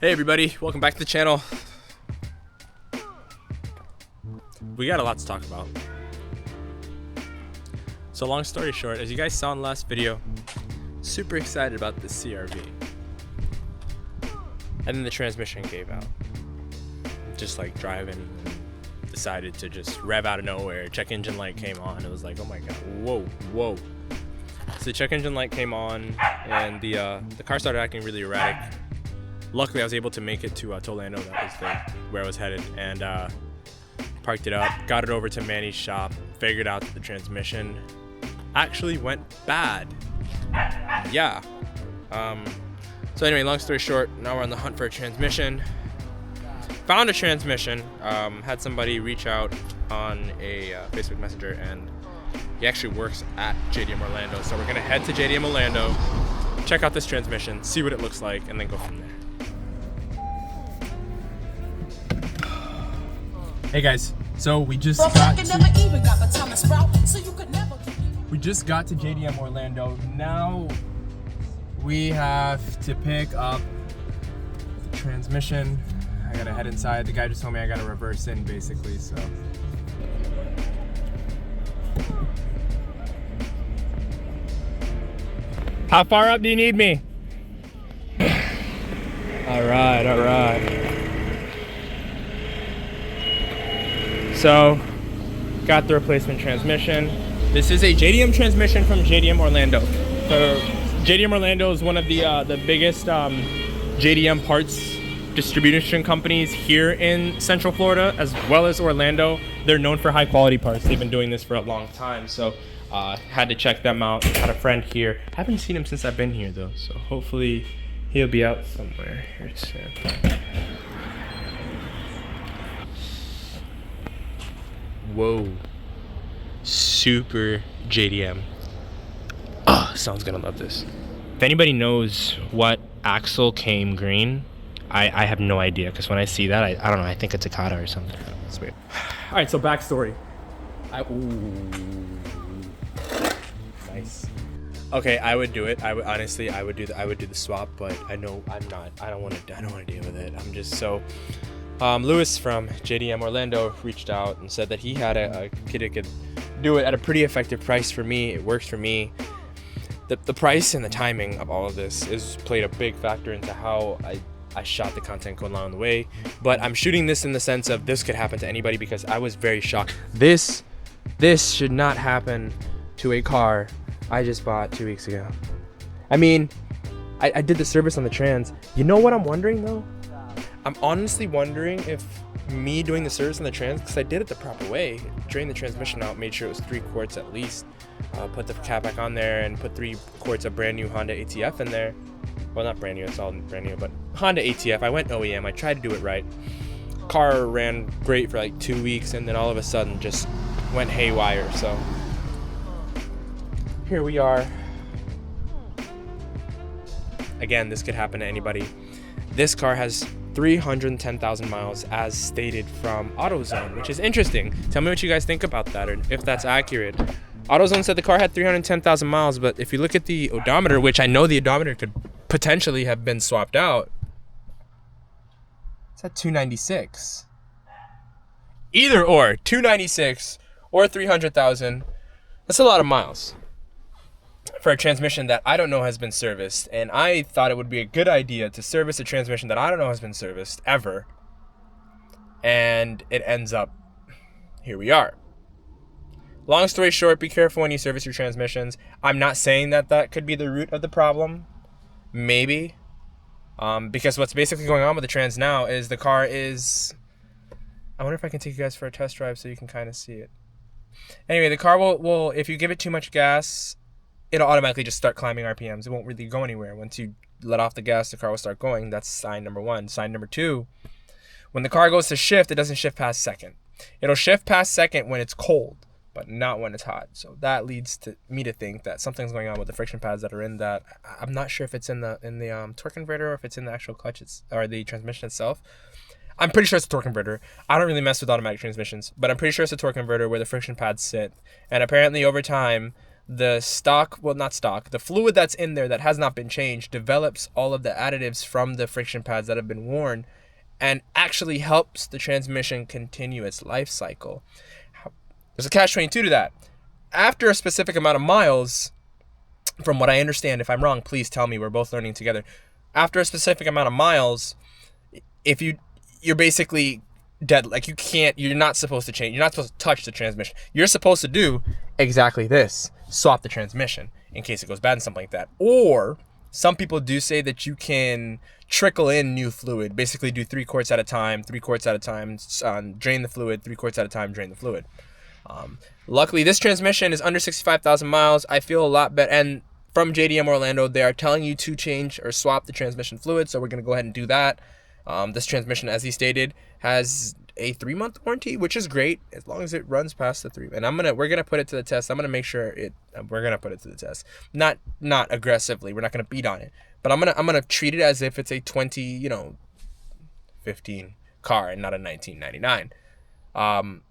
Hey everybody, welcome back to the channel. We got a lot to talk about. So long story short, as you guys saw in the last video, super excited about the CRV. And then the transmission gave out. Just like driving, decided to just rev out of nowhere. Check engine light came on. It was like, oh my god, whoa. So the check engine light came on and the car started acting really erratic. Luckily, I was able to make it to Orlando. That was where I was headed, and parked it up, got it over to Manny's shop, figured out that the transmission actually went bad. Yeah. So anyway, long story short, now we're on the hunt for a transmission. Found a transmission. Had somebody reach out on a Facebook Messenger, and he actually works at JDM Orlando. So we're gonna head to JDM Orlando, check out this transmission, see what it looks like, and then go from there. Hey guys, so we just got to JDM Orlando. Now we have to pick up the transmission. I gotta head inside. The guy just told me I gotta reverse in basically, so. How far up do you need me? All right. So, got the replacement transmission. This is a JDM transmission from JDM Orlando. So, JDM Orlando is one of the biggest JDM parts distribution companies here in Central Florida, as well as Orlando. They're known for high quality parts. They've been doing this for a long time, so had to check them out. Had a friend here. Haven't seen him since I've been here though, so hopefully he'll be out somewhere here soon. Whoa, super JDM. Oh, someone's gonna love this. If anybody knows what axle came green, I have no idea, because when I see that, I don't know, I think it's a Kata or something. It's weird. All right, so backstory. Nice. Okay, I would do it. I would honestly, I would do the swap, but I know I'm not. I don't want to deal with it. I'm just so. Lewis from JDM Orlando reached out and said that he had a kid that could do it at a pretty effective price for me. It works for me. The price and the timing of all of this is played a big factor into how I shot the content going along the way. But I'm shooting this in the sense of this could happen to anybody, because I was very shocked. This should not happen to a car I just bought 2 weeks ago. I mean, I did the service on the trans. You know what I'm wondering though? I'm honestly wondering if me doing the service on the trans, because I did it the proper way, drained the transmission out, made sure it was 3 quarts at least, put the cap back on there, and put 3 quarts of brand new Honda ATF in there. Well, not brand new, it's all brand new, but Honda ATF. I went OEM, I tried to do it right. Car ran great for like 2 weeks, and then all of a sudden just went haywire. So here we are. Again, this could happen to anybody. This car has 310,000 miles as stated from AutoZone, which is interesting. Tell me what you guys think about that, or if that's accurate. AutoZone said the car had 310,000 miles, but if you look at the odometer, which I know the odometer could potentially have been swapped out, it's at 296. Either or, 296 or 300,000. That's a lot of miles for a transmission that I don't know has been serviced, and I thought it would be a good idea to service a transmission that I don't know has been serviced ever, and it ends up here we are. Long story short, be careful when you service your transmissions. I'm not saying that could be the root of the problem, maybe, because what's basically going on with the trans now is the car is, I wonder if I can take you guys for a test drive so you can kind of see it. Anyway, the car will if you give it too much gas, it'll automatically just start climbing RPMs. It won't really go anywhere. Once you let off the gas, the car will start going. That's sign number 1. Sign number 2, when the car goes to shift, it doesn't shift past second. It'll shift past second when it's cold, but not when it's hot. So that leads to me to think that something's going on with the friction pads that are in that. I'm not sure if it's in the torque converter or if it's in the actual clutch or the transmission itself. I'm pretty sure it's a torque converter. I don't really mess with automatic transmissions, but I'm pretty sure it's a torque converter where the friction pads sit. And apparently over time, the the fluid that's in there that has not been changed develops all of the additives from the friction pads that have been worn and actually helps the transmission continue its life cycle. There's a catch-22 to that. After a specific amount of miles, from what I understand, if I'm wrong, please tell me, we're both learning together. After a specific amount of miles, if you're basically dead. Like you're not supposed to change. You're not supposed to touch the transmission. You're supposed to do exactly this. Swap the transmission in case it goes bad and something like that. Or some people do say that you can trickle in new fluid. Basically do 3 quarts at a time, 3 quarts at a time, drain the fluid, 3 quarts at a time, drain the fluid. Luckily, this transmission is under 65,000 miles. I feel a lot better. And from JDM Orlando, they are telling you to change or swap the transmission fluid. So we're going to go ahead and do that. This transmission, as he stated, has a 3-month warranty, which is great as long as it runs past the 3. And we're gonna put it to the test. I'm gonna make sure we're gonna put it to the test. Not aggressively. We're not gonna beat on it, but I'm gonna treat it as if it's a 2015 car and not a 1999.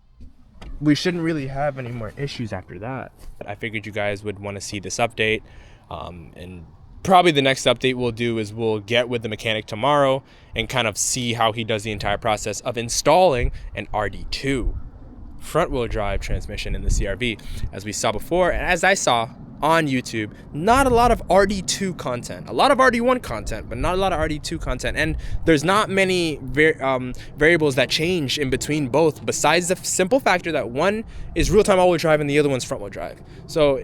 We shouldn't really have any more issues after that. I figured you guys would want to see this update, and probably the next update we'll do is we'll get with the mechanic tomorrow and kind of see how he does the entire process of installing an RD2 front wheel drive transmission in the CRV. As we saw before, and as I saw on YouTube, not a lot of RD2 content, a lot of RD1 content, but not a lot of RD2 content. And there's not many variables that change in between both, besides the simple factor that one is real-time all-wheel drive and the other one's front-wheel drive. So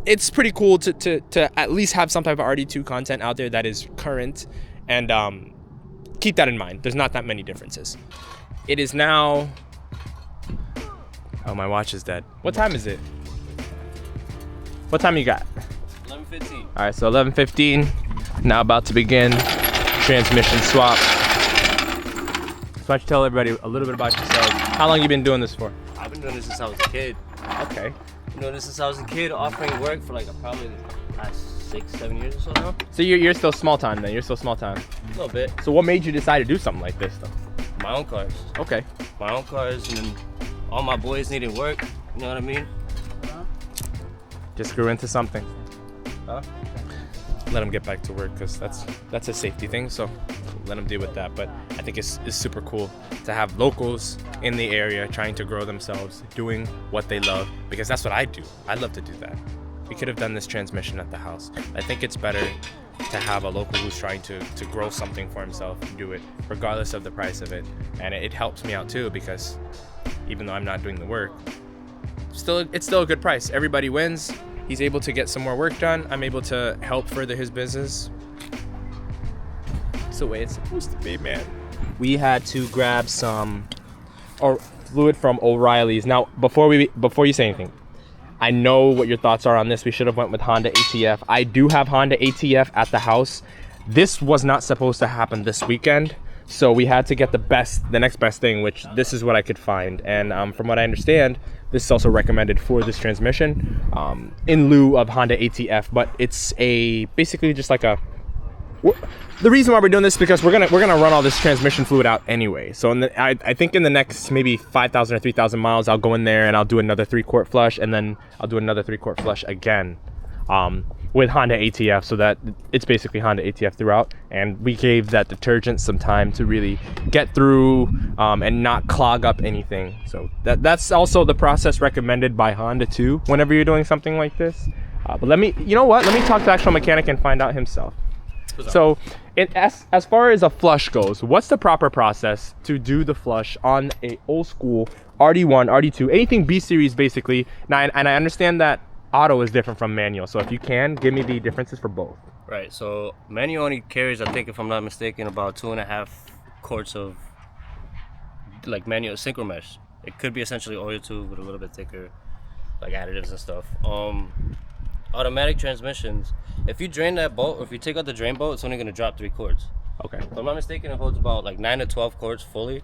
it's pretty cool to at least have some type of RD2 content out there that is current, and keep that in mind. There's not that many differences. It is now, oh, my watch is dead. What time is it? What time you got? 11:15. All right, so 11:15, now about to begin transmission swap. So why don't you tell everybody a little bit about yourself? How long you been doing this for? I've been doing this since I was a kid. Okay. Been doing this since I was a kid, offering work for like probably the past 6-7 years or so now. So you're still small time then? You're still small time? A little bit. So what made you decide to do something like this though? My own cars. Okay. My own cars, and then all my boys needed work. You know what I mean? Just grew into something. Huh? Let him get back to work, because that's a safety thing, so let him deal with that. But I think it's super cool to have locals in the area trying to grow themselves, doing what they love, because that's what I do. I love to do that. We could have done this transmission at the house. I think it's better to have a local who's trying to grow something for himself and do it regardless of the price of it. And it helps me out too, because even though I'm not doing the work, it's still a good price. Everybody wins. He's able to get some more work done. I'm able to help further his business. It's the way it's supposed to be, man. We had to grab some fluid from O'Reilly's. Now, before you say anything, I know what your thoughts are on this. We should have went with Honda ATF. I do have Honda ATF at the house. This was not supposed to happen this weekend, so we had to get the next best thing, which this is what I could find. And from what I understand, this is also recommended for this transmission in lieu of Honda ATF, but it's basically just like the reason why we're doing this is because we're gonna run all this transmission fluid out anyway. So I think in the next maybe 5,000 or 3,000 miles, I'll go in there and I'll do another 3-quart flush, and then I'll do another 3-quart flush again with Honda ATF, so that it's basically Honda ATF throughout. And we gave that detergent some time to really get through and not clog up anything. So that's also the process recommended by Honda too, whenever you're doing something like this. But you know what? Let me talk to the actual mechanic and find out himself. So as far as a flush goes, what's the proper process to do the flush on a old school RD1, RD2, anything B series basically? Now, and I understand that auto is different from manual, so if you can, give me the differences for both. Right, so manual only carries, I think if I'm not mistaken, about 2.5 quarts of like manual synchro mesh. It could be essentially oil tube with a little bit thicker like additives and stuff. Automatic transmissions, if you drain that bolt, or if you take out the drain bolt, it's only going to drop 3 quarts. Okay. If I'm not mistaken, it holds about like 9 to 12 quarts fully.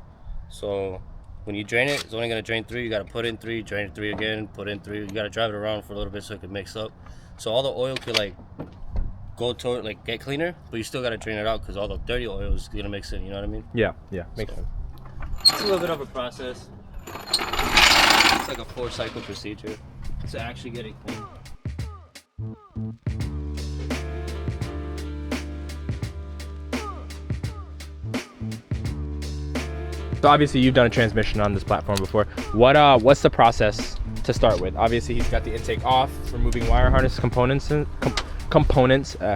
So when you drain it, it's only going to drain 3. You got to put in 3, drain 3 again, put in 3. You got to drive it around for a little bit so it can mix up. So all the oil could like go toward, like get cleaner, but you still got to drain it out because all the dirty oil is going to mix in, you know what I mean? Yeah, makes sense. It's a little bit of a process. It's like a 4-cycle procedure to actually get it clean. obviously you've done a transmission on this platform before. What's the process to start with? Obviously he's got the intake off, removing wire harness components and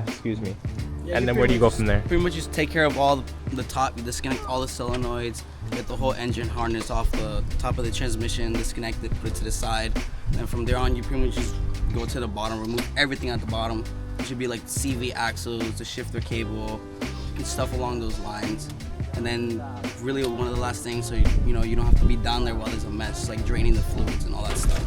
excuse me. Yeah, and then where do you go from there? Pretty much just take care of all the top. You disconnect all the solenoids, get the whole engine harness off the top of the transmission, disconnect it, put it to the side. And from there on, you pretty much just go to the bottom, remove everything at the bottom. It should be like CV axles, the shifter cable, and stuff along those lines. And then really one of the last things, so you know you don't have to be down there while there's a mess, like draining the fluids and all that stuff.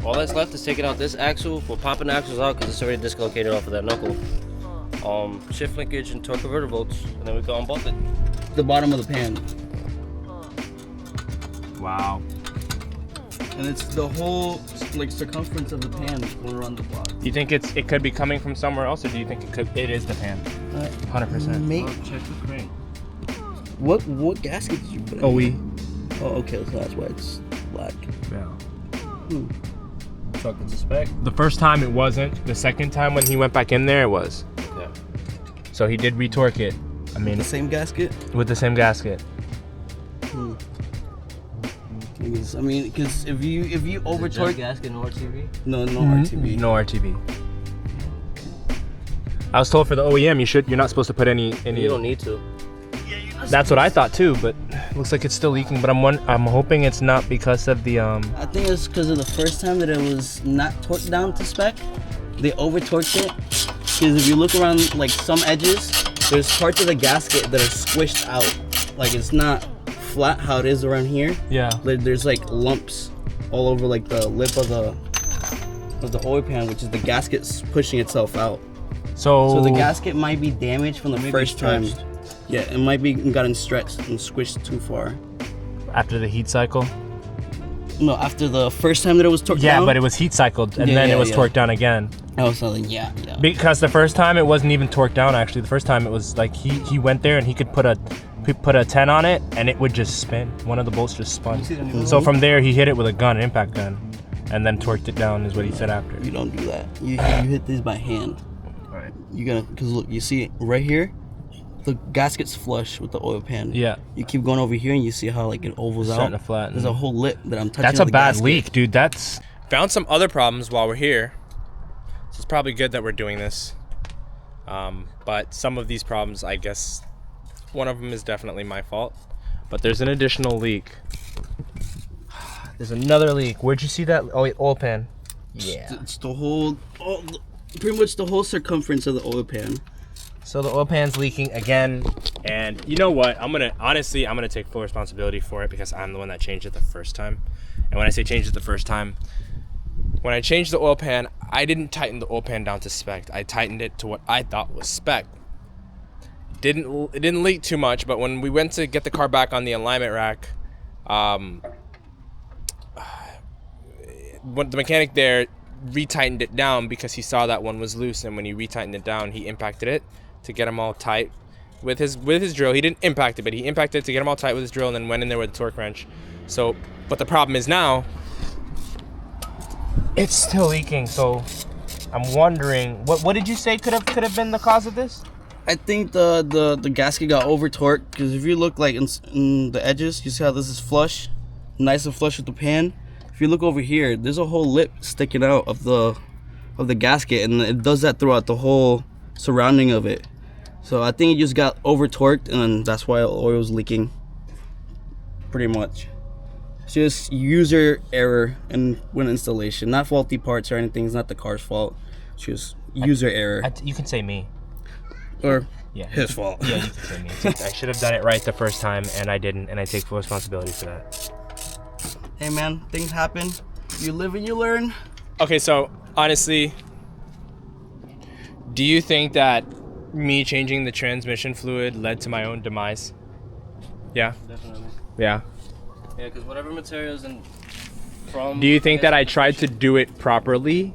All that's left is taking out this axle. We're popping the axles out because it's already dislocated off of that knuckle. Shift linkage and torque converter bolts, and then we go unbolt it. The bottom of the pan. Wow. And it's the whole like circumference of the pan going around the block. Do you think it could be coming from somewhere else, or do you think it is the pan? 100%. Mate, Check the crane. what gasket did you put in? Oh, okay, so that's why it's black. Yeah. Truck it's a spec. The first time it wasn't. The second time when he went back in there, it was. Yeah. So he did retorque it. I mean, The same gasket? with the same gasket. I mean, because if you over torque, gasket, no RTV. no RTV. No RTV. I was told for the OEM you're not supposed to put any. You don't need to. That's what I thought too, but looks like it's still leaking. But I'm hoping it's not because of the I think it's because of the first time that it was not torqued down to spec. They over torqued it. Because if you look around like some edges, there's parts of the gasket that are squished out. Like it's not flat how it is around here. Yeah. There's like lumps all over like the lip of the oil pan, which is the gasket pushing itself out. So the gasket might be damaged from the first time. Yeah, it might be gotten stretched and squished too far. after the heat cycle. No, after the first time that it was torqued down. Yeah, but it was heat cycled and then it was torqued down again. I was telling, yeah. Because the first time it wasn't even torqued down. Actually, the first time it was like he went there and he could put a 10 on it and it would just spin. One of the bolts just spun. So from there he hit it with a gun, an impact gun, and then torqued it down. Is what he said after. You don't do that. You hit these by hand. Right. You gotta, cause look, you see it right here. The gasket's flush with the oil pan. Yeah. You keep going over here and you see how like it ovals out. Starting to flatten. There's a whole lip that I'm touching. That's a the bad gasket. leak, dude. That's found some other problems while we're here. So it's probably good that we're doing this. But some of these problems, I guess, one of them is definitely my fault. But there's an additional leak. There's another leak. Where'd you see that? Oh, wait, oil pan. Yeah. It's the whole, pretty much the whole circumference of the oil pan. So the oil pan's leaking again, and you know what? I'm gonna take full responsibility for it because I'm the one that changed it the first time. And when I say changed it the first time, when I changed the oil pan, I didn't tighten the oil pan down to spec. I tightened it to what I thought was spec. It didn't leak too much, but when we went to get the car back on the alignment rack, when the mechanic there retightened it down because he saw that one was loose, and when he retightened it down, he impacted it to get them all tight with his drill. He didn't impact it, but he impacted it to get them all tight with his drill, and then went in there with a torque wrench. So, but the problem is now it's still leaking. So I'm wondering, what did you say could have been the cause of this? I think the gasket got over torqued because if you look like in the edges, you see how this is flush, nice and flush with the pan. If you look over here, there's a whole lip sticking out of the gasket, and it does that throughout the whole surrounding of it. So I think it just got over torqued, and that's why oil's leaking. Pretty much. It's just user error when installation, not faulty parts or anything. It's not the car's fault. It's just user error. You can say me. Or Yeah. his fault. Yeah, you can say me. I should have done it right the first time, and I didn't, and I take full responsibility for that. Hey man, things happen. You live and you learn. Okay, so honestly, do you think that me changing the transmission fluid led to my own demise? Yeah. Definitely. Yeah. Yeah, because whatever materials and from. Do you think that I tried to do it properly,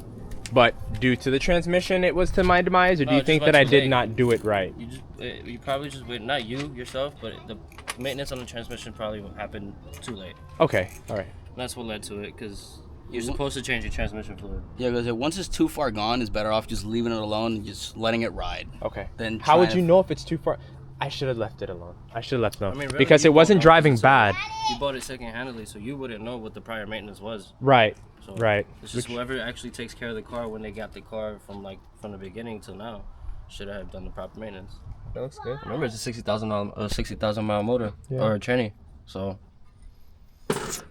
but due to the transmission it was to my demise, or do No, you think just that I too did late. not do it right? You probably just wait. Not you yourself, but the maintenance on the transmission probably happened too late. Okay, all right. That's what led to it, because You're supposed to change your transmission fluid. Yeah, because once it's too far gone, it's better off just leaving it alone and just letting it ride. Okay. Then how would trying you to- know if it's too far? I should have left it alone. I should have left it alone. I mean, really, because you it wasn't bought driving it, so bad. You bought it second-handedly, so you wouldn't know what the prior maintenance was. Right. So Right. It's just whoever actually takes care of the car when they got the car from the beginning till now should have done the proper maintenance. That looks good. Remember, it's a 60,000 mile motor or a tranny, so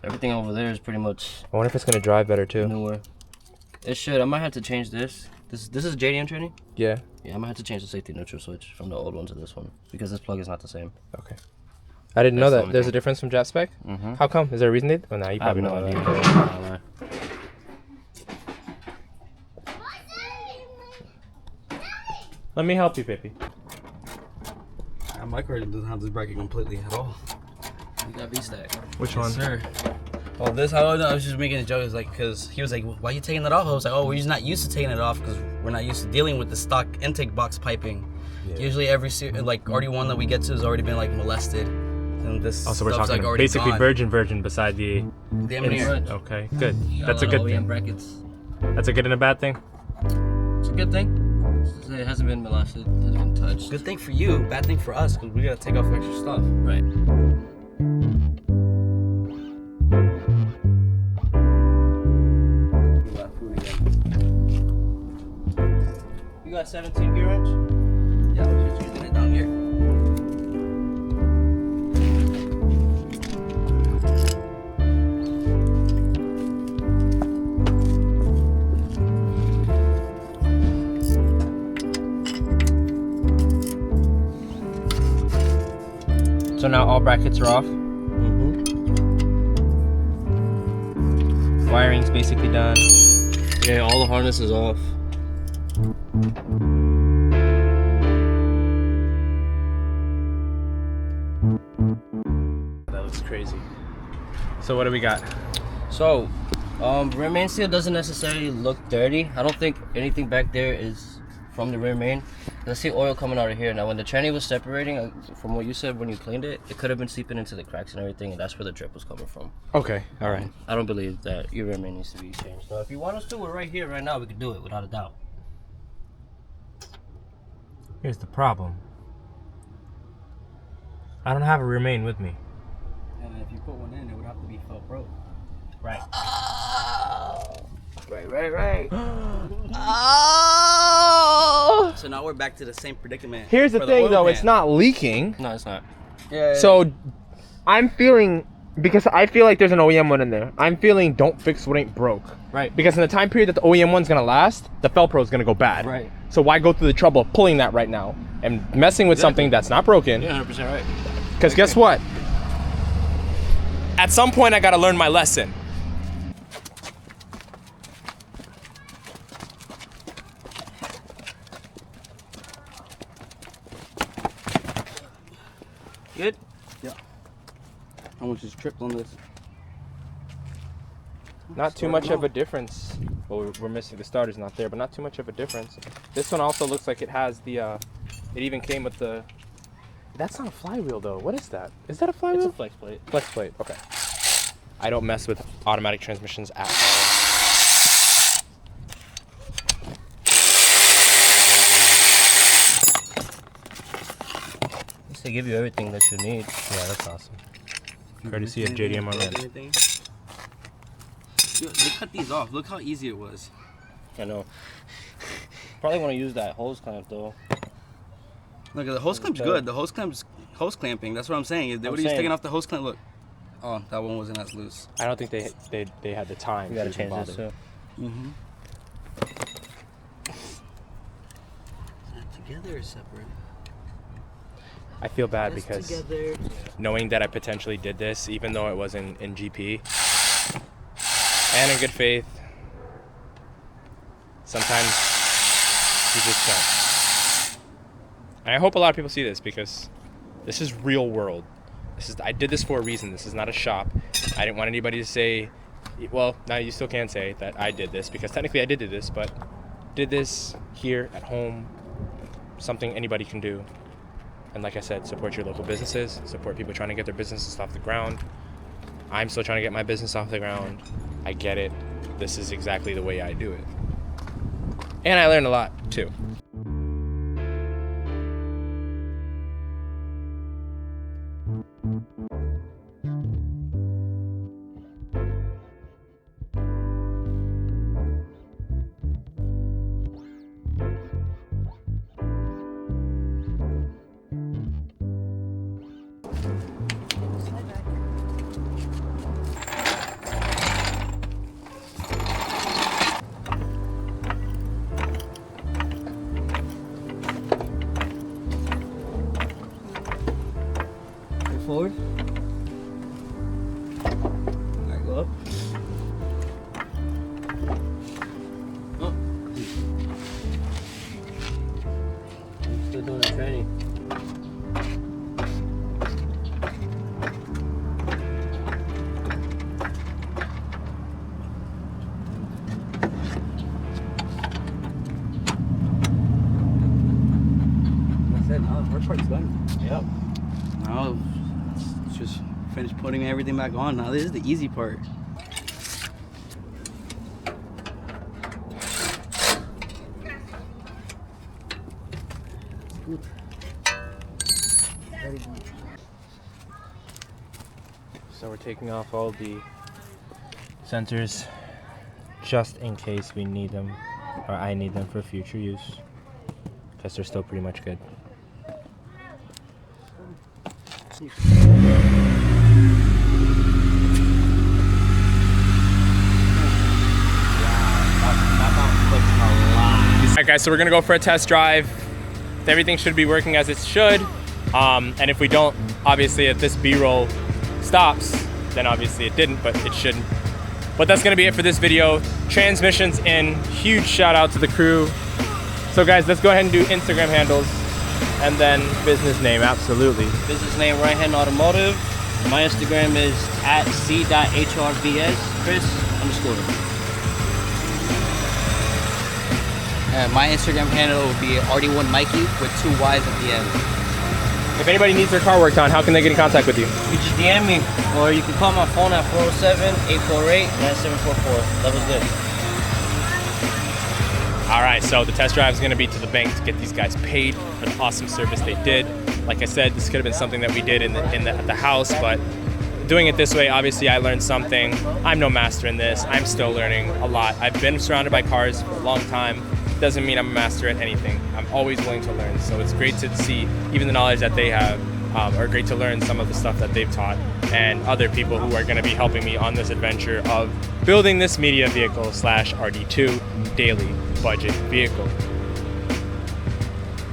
everything over there is pretty much I wonder if it's gonna drive better too. newer. It should. I might have to change this. This is JDM tranny. Yeah. Yeah, I might have to change the safety neutral switch from the old one to this one because this plug is not the same. Okay. I didn't know That's the that. only There's thing. a difference from Jap spec. Mm-hmm. How come? Is there a reason? Oh, no, you I have probably no know idea. that. Let me help you, Pippi. My car doesn't have this bracket completely at all. You got V-stack. Which one? Sir. Well, this, I was just making a joke. It's like, because he was like, why are you taking it off? I was like, oh, we're just not used to taking it off because we're not used to dealing with the stock intake box piping. Yeah. Usually every, like, RD1 that we get to has already been, like, molested. And this Oh, so we're stuff's, talking like, already basically gone. virgin beside the. Damn near. Okay, good. Got That's a lot good of OEM thing. brackets. That's a good and a bad thing. It's a good thing. It hasn't been molested. It hasn't been touched. Good thing for you, bad thing for us, because we gotta take off extra stuff. Right. You got 17 gear wrench? Yeah, I was just using it down here. So now all brackets are off. Wiring's basically done. Yeah, all the harness is off. That looks crazy. So what do we got? So, rear main seal doesn't necessarily look dirty. I don't think anything back there is from the rear main. I see oil coming out of here. Now, when the tranny was separating, from what you said when you cleaned it, it could have been seeping into the cracks and everything, and that's where the drip was coming from. Okay, all right. I don't believe that your rear main needs to be changed. Now, if you want us to, we're right here, right now. We can do it without a doubt. Here's the problem. I don't have a remain with me. And if you put one in, it would have to be Velcro. Right. Right. Oh! So now we're back to the same predicament. Here's the for thing oil though, pan. it's not leaking. No, it's not. Yeah. So I'm feeling, because I feel like there's an OEM one in there, I'm feeling don't fix what ain't broke. Right. Because in the time period that the OEM one's gonna last, the Felpro is gonna go bad. Right. So why go through the trouble of pulling that right now and messing with something that's not broken? You're 100% right. Because guess what? At some point I gotta learn my lesson. Good? How much is tripped on this? Not too much of a difference. Well, we're missing, the starter's not there, but not too much of a difference. This one also looks like it has the, it even came with the, that's not a flywheel though. What is that? Is that a flywheel? It's a flex plate. Flex plate, okay. I don't mess with automatic transmissions at all. At least they give you everything that you need. Yeah, that's awesome. Courtesy of JDM ORLANDO. Dude, they cut these off. Look how easy it was. I know. Probably want to use that hose clamp though. Look, the hose clamp's good. The hose clamp's hose clamping. That's what I'm saying. What are you saying- taking off the hose clamp? Look. Oh, that one wasn't as loose. I don't think they had the time. You gotta to even change this bother. too. Mm-hmm. Together or separate? I feel bad Just because together. knowing that I potentially did this, even though it was in GP, and in good faith, sometimes you just don't. And I hope a lot of people see this because this is real world. I did this for a reason. This is not a shop. I didn't want anybody to say, well, now you still can say that I did this because technically I did do this, but did this here at home, something anybody can do. And like I said, support your local businesses, support people trying to get their businesses off the ground. I'm still trying to get my business off the ground. I get it. this is exactly the way I do it. And I learned a lot too. Forward. Alright, go up. Oh. I'm still doing that training. That's it. Now the first part's done. Yep. Now let's just finish putting everything back on. Now this is the easy part. So we're taking off all the sensors just in case we need them, or I need them for future use, because they're still pretty much good. Alright guys, so we're gonna go for a test drive. Everything should be working as it should. And if we don't, obviously if this B-roll stops, then obviously it didn't, but it shouldn't. But that's gonna be it for this video. Transmissions in, huge shout out to the crew. So guys, let's go ahead and do Instagram handles and then business name, absolutely. Business name, Right Hand Automotive. My Instagram is @c.hrbs, Chris_. My Instagram handle will be RD1 Mikey with 2 Y's at the end. If anybody needs their car worked on, how can they get in contact with you? You just DM me, or you can call my phone at 407-848-9744. That was good. All right, so the test drive is going to be to the bank to get these guys paid for the awesome service they did. Like I said, this could have been something that we did at the house, but doing it this way, obviously I learned something. I'm no master in this. I'm still learning a lot. I've been surrounded by cars for a long time. Doesn't mean I'm a master at anything. I'm always willing to learn, so it's great to see even the knowledge that they have, or great to learn some of the stuff that they've taught, and other people who are going to be helping me on this adventure of building this media vehicle / RD2 daily budget vehicle.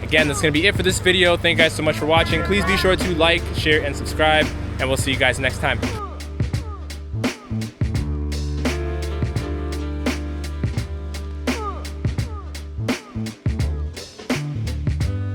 Again, that's going to be it for this video. Thank you guys so much for watching. Please be sure to like, share, and subscribe, and we'll see you guys next time.